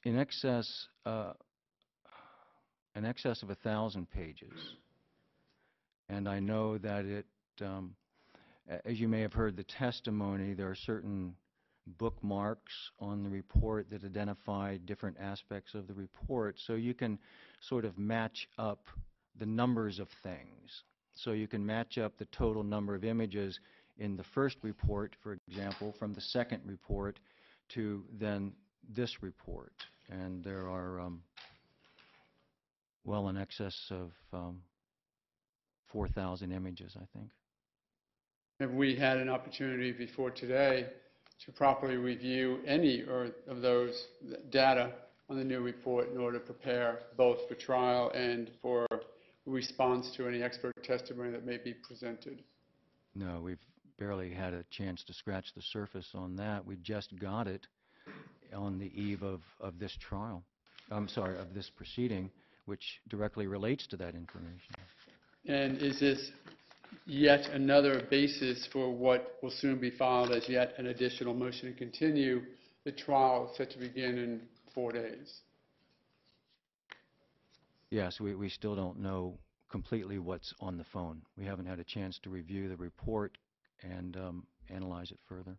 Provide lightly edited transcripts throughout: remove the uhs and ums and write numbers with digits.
in excess of 1,000 pages. And I know that as you may have heard the testimony, there are certain bookmarks on the report that identify different aspects of the report, so you can sort of match up the numbers of things. So you can match up the total number of images in the first report, for example, from the second report to then this report. And there are well in excess of 4,000 images, I think. Have we had an opportunity before today to properly review any of those data on the new report in order to prepare both for trial and for response to any expert testimony that may be presented? No, we've barely had a chance to scratch the surface on that. We just got it on the eve of this trial. I'm sorry, of this proceeding, which directly relates to that information. And is this yet another basis for what will soon be filed as yet an additional motion to continue the trial set to begin in 4 days? Yes, we still don't know completely what's on the phone. We haven't had a chance to review the report and analyze it further.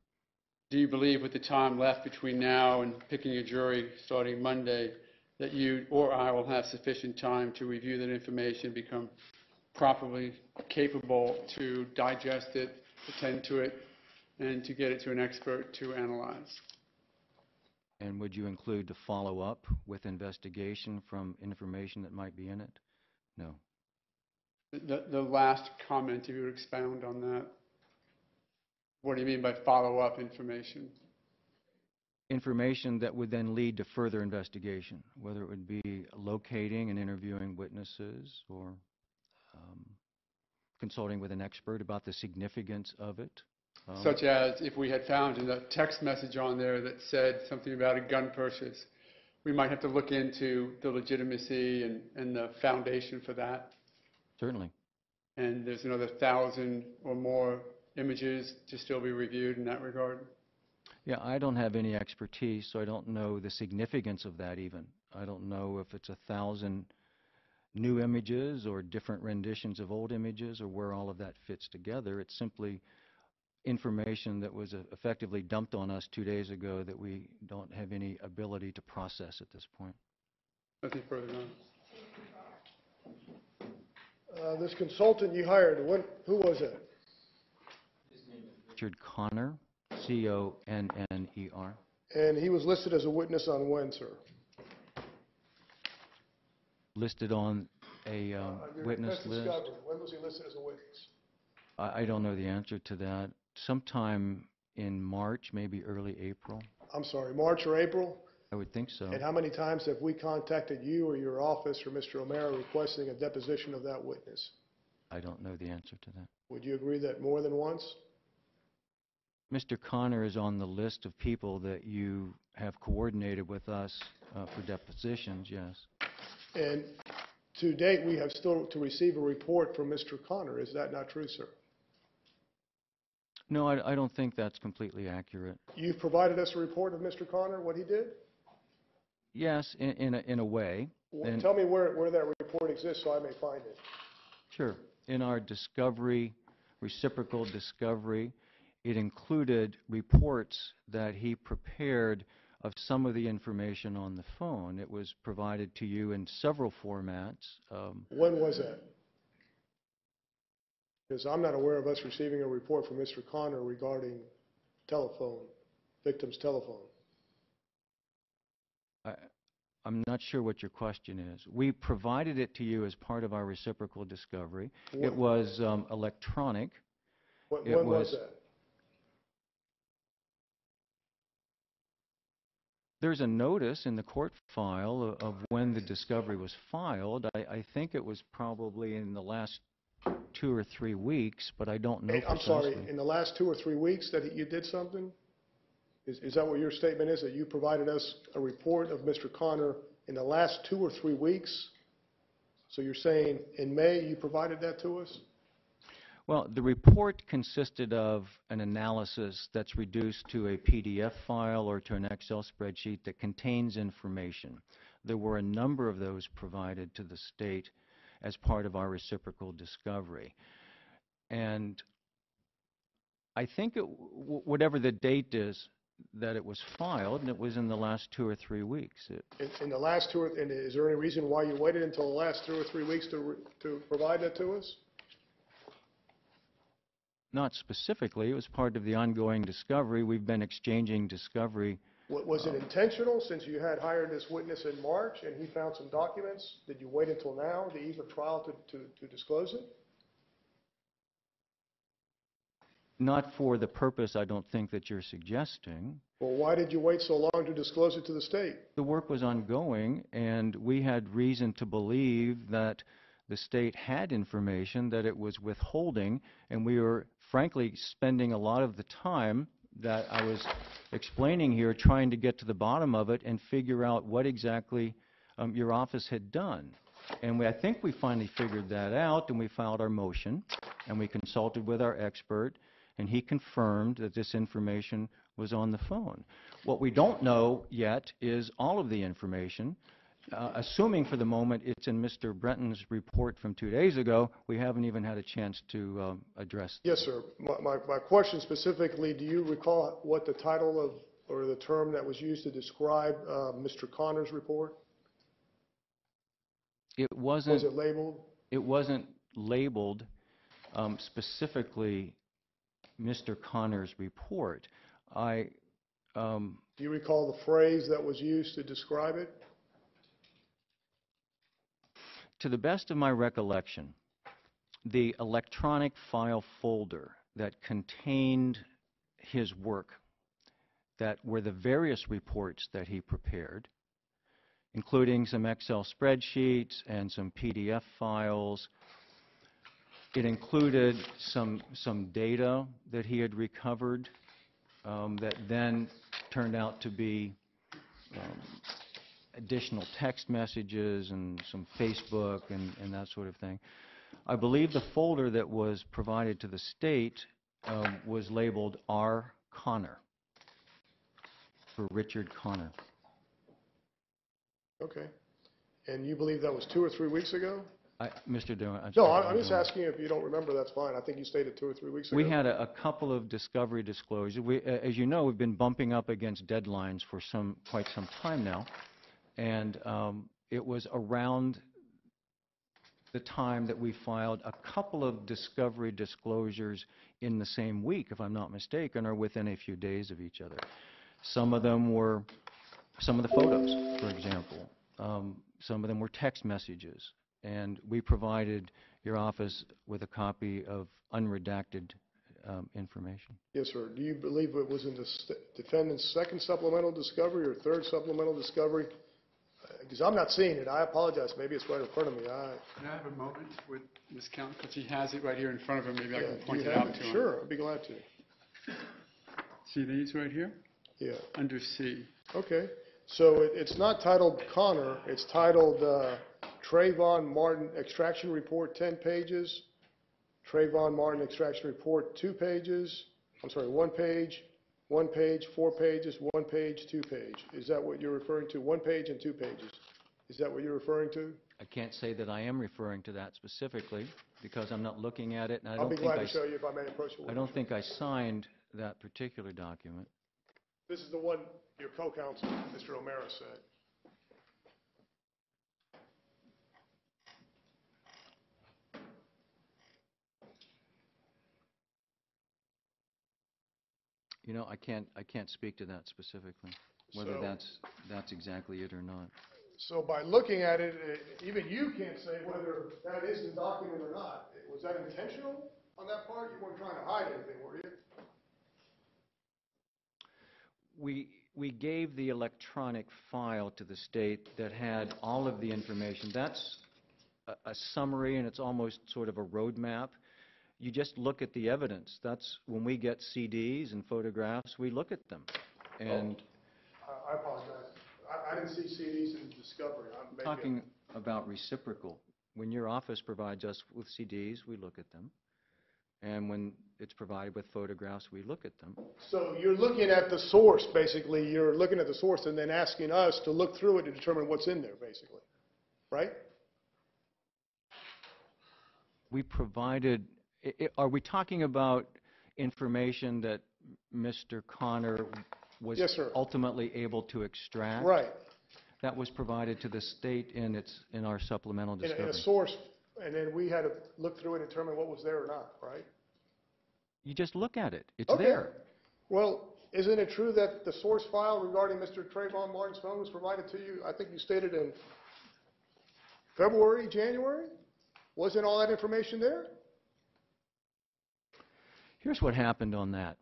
Do you believe with the time left between now and picking a jury starting Monday that you or I will have sufficient time to review that information, become properly capable to digest it, attend to it, and to get it to an expert to analyze? And would you include the follow-up with investigation from information that might be in it? No. The last comment, if you would expound on that. What do you mean by follow-up information? Information that would then lead to further investigation, whether it would be locating and interviewing witnesses or consulting with an expert about the significance of it. Such as if we had found a text message on there that said something about a gun purchase, we might have to look into the legitimacy and the foundation for that. Certainly. And there's another 1,000 or more images to still be reviewed in that regard? Yeah, I don't have any expertise, so I don't know the significance of that even. I don't know if it's 1,000 new images or different renditions of old images or where all of that fits together. It's simply information that was effectively dumped on us 2 days ago that we don't have any ability to process at this point. Nothing further on. This consultant you hired, who was that? His name is Richard Conner, C-O-N-N-E-R. And he was listed as a witness on when, sir? Listed on a witness list. When was he listed as a witness? I don't know the answer to that. Sometime in March, maybe early April. I'm sorry, March or April? I would think so. And how many times have we contacted you or your office or Mr. O'Mara requesting a deposition of that witness? I don't know the answer to that. Would you agree that more than once? Mr. Conner is on the list of people that you have coordinated with us for depositions, yes. And to date, we have still to receive a report from Mr. Conner. Is that not true, sir? No, I don't think that's completely accurate. You've provided us a report of Mr. Conner, what he did? Yes, in a way. Well, tell me where that report exists so I may find it. Sure. In our discovery, reciprocal discovery, it included reports that he prepared of some of the information on the phone. It was provided to you in several formats. When was that? Because I'm not aware of us receiving a report from Mr. Conner regarding telephone, victim's telephone. I'm not sure what your question is. We provided it to you as part of our reciprocal discovery. It was electronic. When was that? There's a notice in the court file of when the discovery was filed. I think it was probably in the last 2 or 3 weeks, but I don't know precisely. I'm sorry, in the last 2 or 3 weeks that you did something? Is that what your statement is, that you provided us a report of Mr. Conner in the last 2 or 3 weeks? So you're saying in May you provided that to us? Well, the report consisted of an analysis that's reduced to a PDF file or to an Excel spreadsheet that contains information. There were a number of those provided to the state as part of our reciprocal discovery. And I think whatever the date is that it was filed, and it was in the last 2 or 3 weeks. In the last and is there any reason why you waited until the last 2 or 3 weeks to provide that to us? Not specifically. It was part of the ongoing discovery. We've been exchanging discovery. Was it intentional, since you had hired this witness in March and he found some documents? Did you wait until now, the eve of trial, to disclose it? Not for the purpose, I don't think, that you're suggesting. Well, why did you wait so long to disclose it to the state? The work was ongoing, and we had reason to believe that the state had information that it was withholding, and we were, frankly, spending a lot of the time that I was explaining here trying to get to the bottom of it and figure out what exactly your office had done. And I think we finally figured that out, and we filed our motion, and we consulted with our expert, and he confirmed that this information was on the phone. What we don't know yet is all of the information. Assuming for the moment it's in Mr. Brenton's report from 2 days ago, we haven't even had a chance to address that. Yes, sir. My question specifically, do you recall what the title of, or the term that was used to describe Mr. Connor's report? It wasn't. Was it labeled? It wasn't labeled specifically Mr. Connor's report. Do you recall the phrase that was used to describe it? To the best of my recollection, the electronic file folder that contained his work, that were the various reports that he prepared, including some Excel spreadsheets and some PDF files. It included some data that he had recovered that then turned out to be additional text messages and some Facebook and that sort of thing. I believe the folder that was provided to the state was labeled R. Connor, for Richard Connor. Okay. And you believe that was 2 or 3 weeks ago? Mr. Dillon. No, I'm just asking you. If you don't remember, that's fine. I think you stated 2 or 3 weeks ago. We had a couple of discovery disclosures. As you know, we've been bumping up against deadlines for quite some time now. And it was around the time that we filed a couple of discovery disclosures in the same week, if I'm not mistaken, or within a few days of each other. Some of them were some of the photos, for example. Some of them were text messages. And we provided your office with a copy of unredacted information. Yes, sir. Do you believe it was in the defendant's second supplemental discovery or third supplemental discovery? Because I'm not seeing it. I apologize. Maybe it's right in front of me. Can I have a moment with Ms. Count? Because he has it right here in front of him. Maybe I can Do point you it have out to him. Sure, I'd be glad to. See these right here? Yeah. Under C. Okay. So it's not titled Connor. It's titled Trayvon Martin Extraction Report, 10 pages. Trayvon Martin Extraction Report, 2 pages. I'm sorry, 1 page, 1 page, 4 pages, 1 page, 2 page. Is that what you're referring to? 1 page and 2 pages. Is that what you're referring to? I can't say that I am referring to that specifically because I'm not looking at it, and I'll be glad to show you if I may approach it. I don't think I signed that particular document. This is the one your co-counsel, Mr. O'Mara, said. You know, I can't speak to that specifically, whether that's exactly it or not. So by looking at it, even you can't say whether that is the document or not. Was that intentional on that part? You weren't trying to hide anything, were you? We gave the electronic file to the state that had all of the information. That's a summary, and it's almost sort of a roadmap. You just look at the evidence. That's when we get CDs and photographs, we look at them. And I apologize. I didn't see CDs in discovery. I'm talking about reciprocal. When your office provides us with CDs, we look at them. and when it's provided with photographs, we look at them. So you're looking at the source, basically. You're looking at the source and then asking us to look through it to determine what's in there, basically. Right? We provided, are we talking about information that Mr. Connor was Yes, sir. ultimately able to extract? Right. That was provided to the state in our supplemental In discovery. a source, and then we had to look through it and determine what was there or not, right? You just look at it. It's Okay. there. Well, isn't it true that the source file regarding Mr. Trayvon Martin's phone was provided to you, I think you stated in February, January? Wasn't all that information there? Here's what happened on that.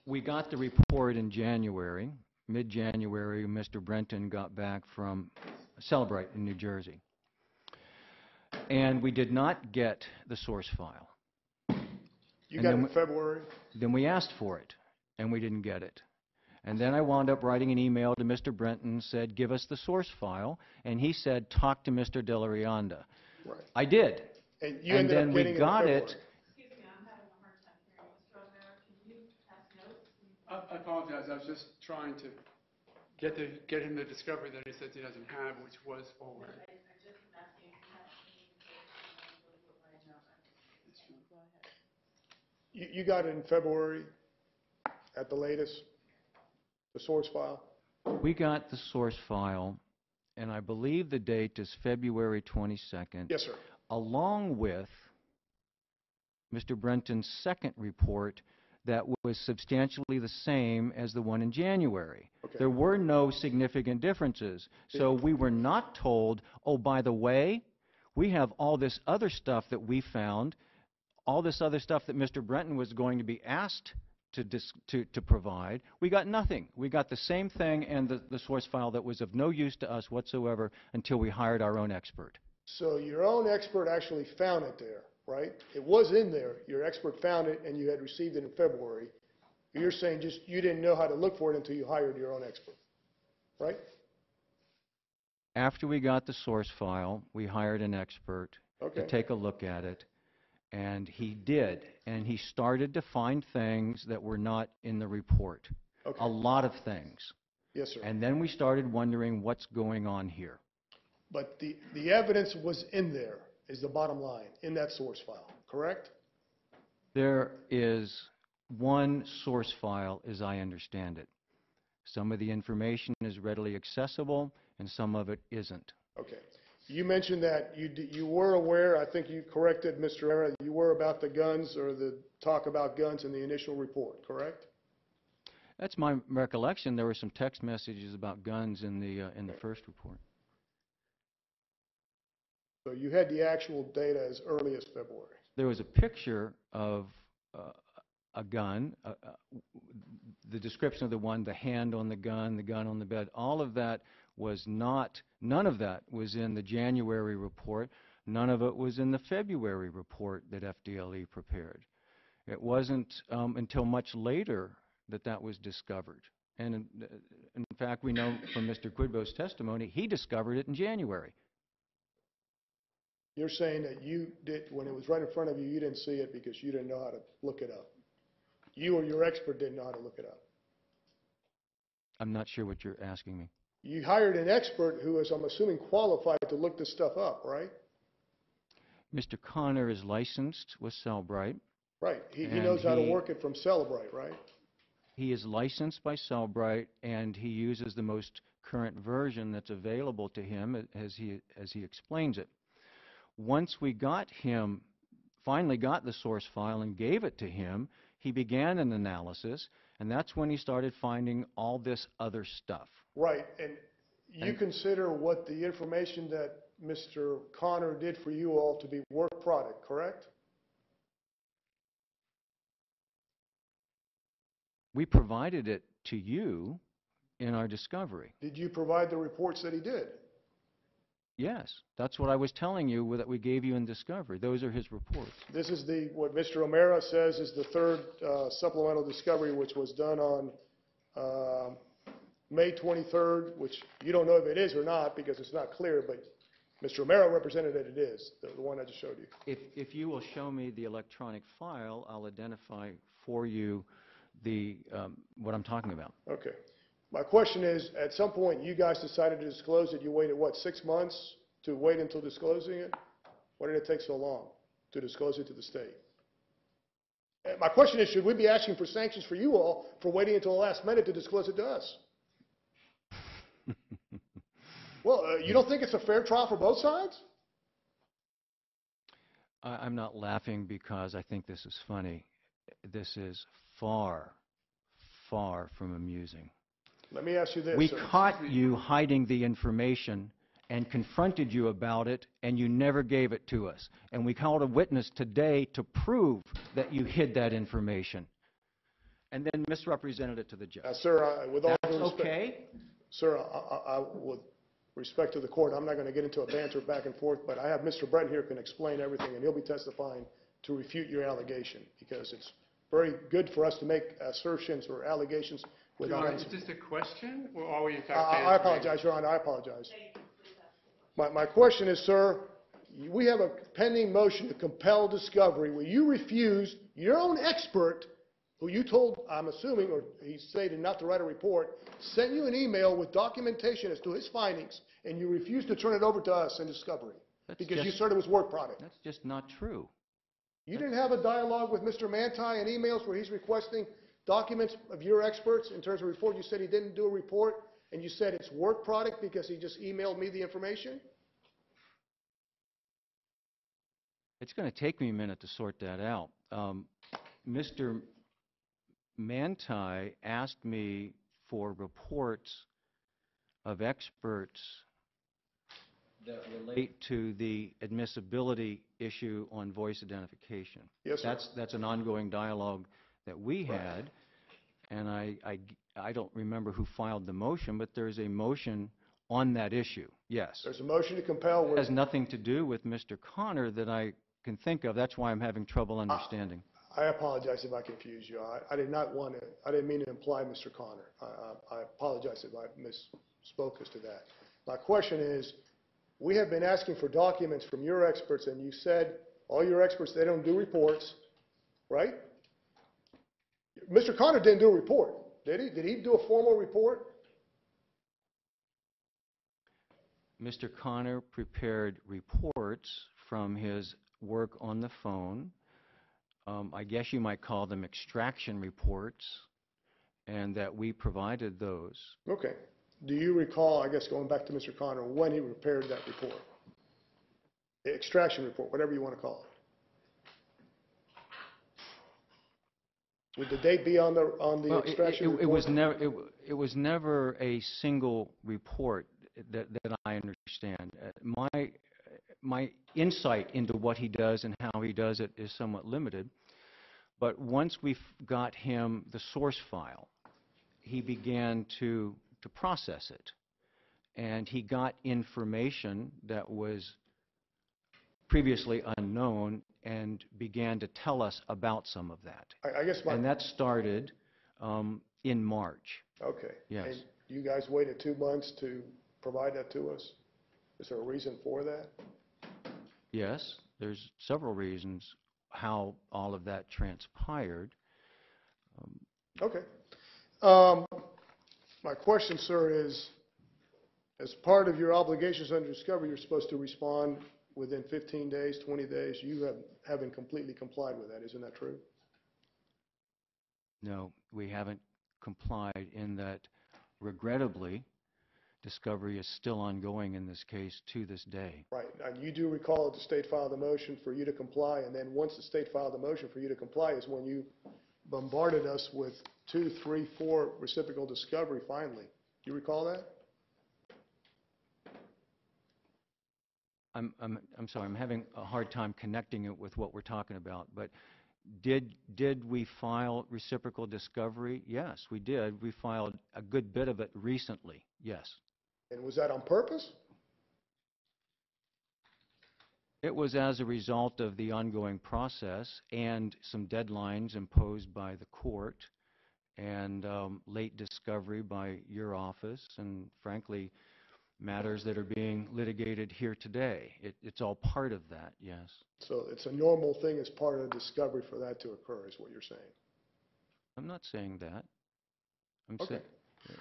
We got the report in January. Mid-January, Mr. Brenton got back from Celebrate in New Jersey. And we did not get the source file. You And got it then in February? Then we asked for it, and we didn't get it. And then I wound up writing an email to Mr. Brenton, said, give us the source file, and he said, talk to Mr. De La Rionda. Right. I did. And you And ended then up we getting it in got February. it. Excuse me, I'm having a hard time hearing. Mr. O'Mara, can you pass notes? I apologize, I was just trying to get him the discovery that he says he doesn't have, which was forwarded. I just am asking if you have any information on those what I know. Go ahead. You got it in February at the latest, the source file? We got the source file, and I believe the date is February 22nd. Yes, sir. Along with Mr. Brenton's second report that was substantially the same as the one in January. Okay. There were no significant differences. So we were not told, oh, by the way, we have all this other stuff that we found, all this other stuff that Mr. Brenton was going to be asked to provide. We got nothing. We got the same thing and the source file that was of no use to us whatsoever until we hired our own expert. So your own expert actually found it there, right? It was in there. Your expert found it, and you had received it in February. You're saying just you didn't know how to look for it until you hired your own expert, right? After we got the source file, we hired an expert Okay. to take a look at it, and he did. And he started to find things that were not in the report, Okay. a lot of things. Yes, sir. And then we started wondering what's going on here. But the evidence was in there, is the bottom line, in that source file, correct? There is one source file, as I understand it. Some of the information is readily accessible, and some of it isn't. Okay. You mentioned that you were aware, I think you corrected Mr. Era, you were about the guns or the talk about guns in the initial report, correct? That's my recollection. There were some text messages about guns in the first report. So you had the actual data as early as February. There was a picture of a gun, the description of the one, the hand on the gun on the bed. All of that was not, none of that was in the January report. None of it was in the February report that FDLE prepared. It wasn't until much later that that was discovered. And in fact, we know from Mr. Quidbo's testimony, he discovered it in January. You're saying that you did, when it was right in front of you, you didn't see it because you didn't know how to look it up. You or your expert didn't know how to look it up. I'm not sure what you're asking me. You hired an expert who is, I'm assuming, qualified to look this stuff up, right? Mr. Connor is licensed with Cellbrite. Right. He And knows how to he- work it from Celebrite, right? He is licensed by Cellbrite, and he uses the most current version that's available to him as he explains it. Once we finally got the source file and gave it to him, he began an analysis, and that's when he started finding all this other stuff. Right. And you consider what the information that Mr. Connor did for you all to be work product, correct? We provided it to you in our discovery. Did you provide the reports that he did? Yes, that's what I was telling you that we gave you in discovery. Those are his reports. This is what Mr. O'Mara says is the third supplemental discovery, which was done on May 23rd, which you don't know if it is or not because it's not clear, but Mr. Romero represented that it is, the one I just showed you. If you will show me the electronic file, I'll identify for you what I'm talking about. Okay. My question is, at some point, you guys decided to disclose it. You waited, what, 6 months to wait until disclosing it? Why did it take so long to disclose it to the state? And my question is, should we be asking for sanctions for you all for waiting until the last minute to disclose it to us? Well, you don't think it's a fair trial for both sides? I'm not laughing because I think this is funny. This is far, far from amusing. Let me ask you this, We sir. caught you hiding the information and confronted you about it, and you never gave it to us. And we called a witness today to prove that you hid that information, and then misrepresented it to the judge. Sir, with all That's due respect, okay? sir, with respect to the court, I'm not going to get into a banter back and forth, but I have Mr. Breton here who can explain everything, and he'll be testifying to refute your allegation, because it's very good for us to make assertions or allegations Your without Honor, is answering. this a question, or are we in fact I answering? apologize, Your Honor, I apologize. My question is, sir, we have a pending motion to compel discovery where you refused your own expert, who you told, I'm assuming, or he stated not to write a report, sent you an email with documentation as to his findings, and you refused to turn it over to us in discovery That's because you just- said it was work product. That's just not true. You didn't have a dialogue with Mr. Manti and emails where he's requesting documents of your experts in terms of report. You said he didn't do a report, and you said it's work product because he just emailed me the information? It's going to take me a minute to sort that out. Mr. Manti asked me for reports of experts that relate to the admissibility issue on voice identification. Yes, sir. That's an ongoing dialogue that we had, and I don't remember who filed the motion, but there's a motion on that issue, yes. There's a motion to compel It where has nothing to do with Mr. Connor that I can think of. That's why I'm having trouble understanding. I apologize if I confused you. I did not want to, I didn't mean to imply Mr. Connor. I apologize if I misspoke as to that. My question is, we have been asking for documents from your experts, and you said all your experts, they don't do reports, right? Mr. Connor didn't do a report, did he? Did he do a formal report? Mr. Connor prepared reports from his work on the phone. I guess you might call them extraction reports, and that we provided those. Okay. Do you recall, I guess going back to Mr. Connor, when he prepared that report? The extraction report, whatever you want to call it. Would the date be on the Well, extraction report? it was never a single report that I understand. My insight into what he does and how he does it is somewhat limited, but once we got him the source file, he began to process it, and he got information that was previously unknown and began to tell us about some of that. I guess And that started in March. okay. Yes. And you guys waited 2 months to provide that to us? Is there a reason for that? Yes, there's several reasons how all of that transpired. Okay. My question, sir, is, as part of your obligations under discovery, you're supposed to respond within 15 days, 20 days. You haven't completely complied with that. Isn't that true? No, we haven't complied in that, regrettably, discovery is still ongoing in this case to this day. Right. And you do recall that the state filed a motion for you to comply, and then once the state filed a motion for you to comply is when you bombarded us with 2, 3, 4 reciprocal discovery finally. Do you recall that? I'm sorry, I'm having a hard time connecting it with what we're talking about, but did we file reciprocal discovery? Yes, we did. We filed a good bit of it recently, yes. And was that on purpose? It was as a result of the ongoing process and some deadlines imposed by the court and late discovery by your office, and frankly, matters that are being litigated here today. It's all part of that, yes. So it's a normal thing as part of the discovery for that to occur, is what you're saying? I'm not saying that. I'm Okay.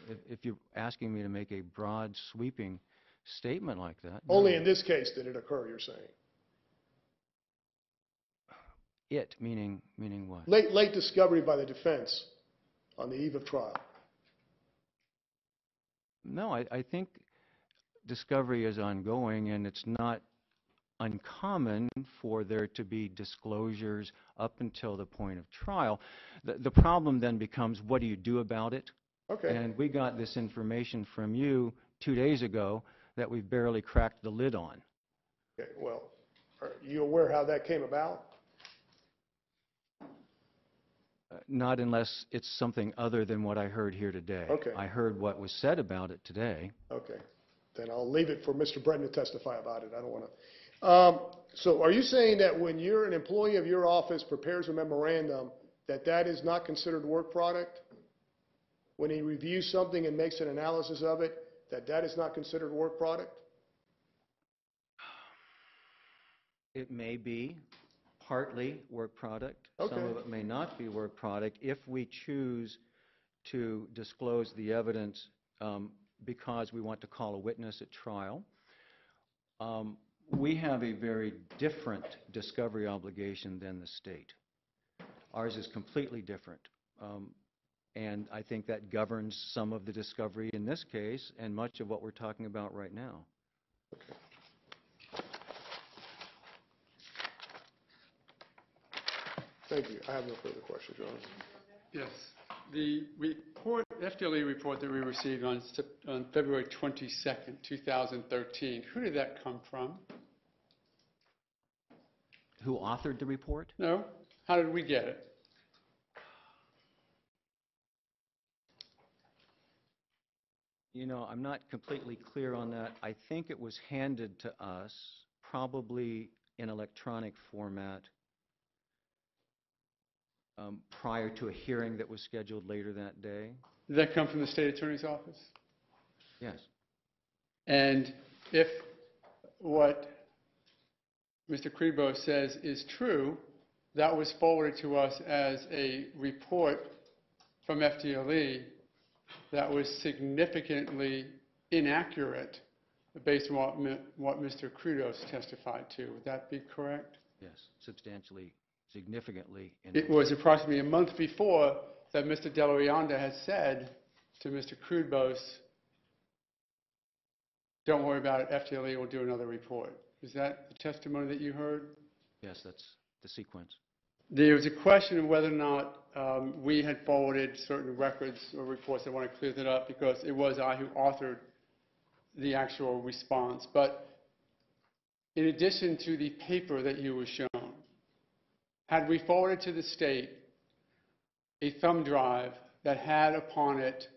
saying, if you're asking me to make a broad, sweeping statement like that, Only no. in this case did it occur, you're saying? It, meaning what? Late discovery by the defense on the eve of trial. No, I think discovery is ongoing, and it's not uncommon for there to be disclosures up until the point of trial. The problem then becomes, what do you do about it? Okay. And we got this information from you 2 days ago that we've barely cracked the lid on. Okay, well, are you aware how that came about? Not unless it's something other than what I heard here today. Okay. I heard what was said about it today. Okay. Then I'll leave it for Mr. Breton to testify about it. I don't want to. So are you saying that when you're an employee of your office prepares a memorandum, that is not considered work product? When he reviews something and makes an analysis of it, that is not considered work product? It may be partly work product. Okay. Some of it may not be work product if we choose to disclose the evidence because we want to call a witness at trial. We have a very different discovery obligation than the state. Ours is completely different. And I think that governs some of the discovery in this case and much of what we're talking about right now. Thank you. I have no further questions, Your Honor. Yes. The report, FDLE report that we received on February 22nd, 2013, who did that come from? Who authored the report? No? How did we get it? You know, I'm not completely clear on that. I think it was handed to us, probably in electronic format, prior to a hearing that was scheduled later that day. Did that come from the state attorney's office? Yes. And if what Mr. Krebo says is true, that was forwarded to us as a report from FDLE that was significantly inaccurate based on what Mr. Krudos testified to. Would that be correct? Yes, substantially, significantly. It was approximately a month before that Mr. Rionda had said to Mr. Krubos, don't worry about it, FDLE will do another report. Is that the testimony that you heard? Yes, that's the sequence. There was a question of whether or not we had forwarded certain records or reports. I want to clear that up because it was I who authored the actual response. But in addition to the paper that you were shown, had we forwarded to the state a thumb drive that had upon it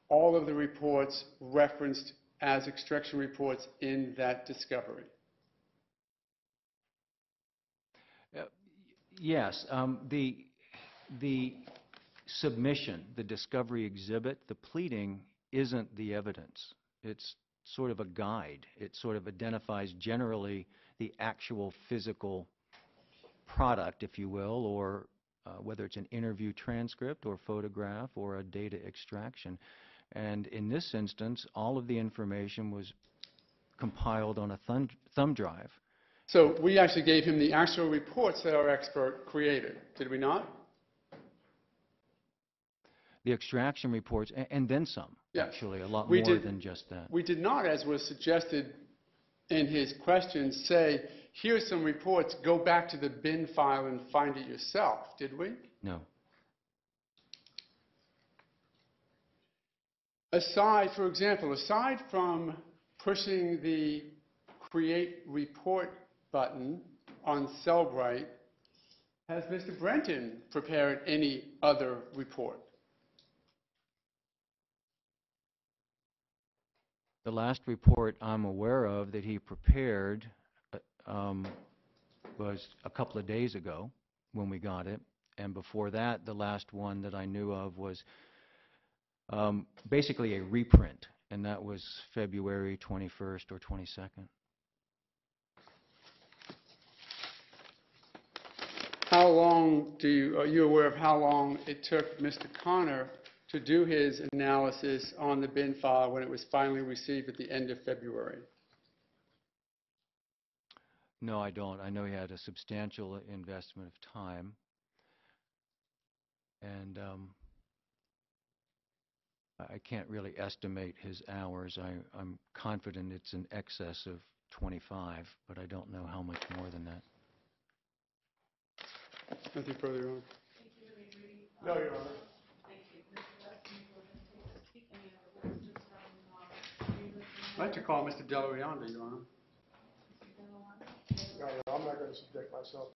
all of the reports referenced as extraction reports in that discovery? Yes, the submission, the discovery exhibit, the pleading isn't the evidence. It's sort of a guide. It sort of identifies generally the actual physical product, if you will, or whether it's an interview transcript or photograph or a data extraction. And in this instance, all of the information was compiled on a thumb drive. So we actually gave him the actual reports that our expert created, did we not? The extraction reports, and then some, Yes. actually, a lot We more did- than just that. We did not, as was suggested in his questions, say, here's some reports, go back to the bin file and find it yourself, did we? No. Aside, for example, aside from pushing the Create Report button on Cellbrite, has Mr. Brenton prepared any other report? The last report I'm aware of that he prepared was a couple of days ago when we got it. And before that, the last one that I knew of was basically a reprint. and that was February 21st or 22nd. How long are you aware of how long it took Mr. Connor to do his analysis on the bin file when it was finally received at the end of February? No, I don't. I know he had a substantial investment of time, and I can't really estimate his hours. I'm confident it's in excess of 25, but I don't know how much more than that. Nothing further, Your Honor. Thank you, Ms. Reedy. No, Your Honor. Thank you. Mr. Weston, you will then take a seat. Any other witnesses from, Rionda? I'd like to call Mr. Rionda, Your Honor. Mr. Dillon? No, I'm not going to subject myself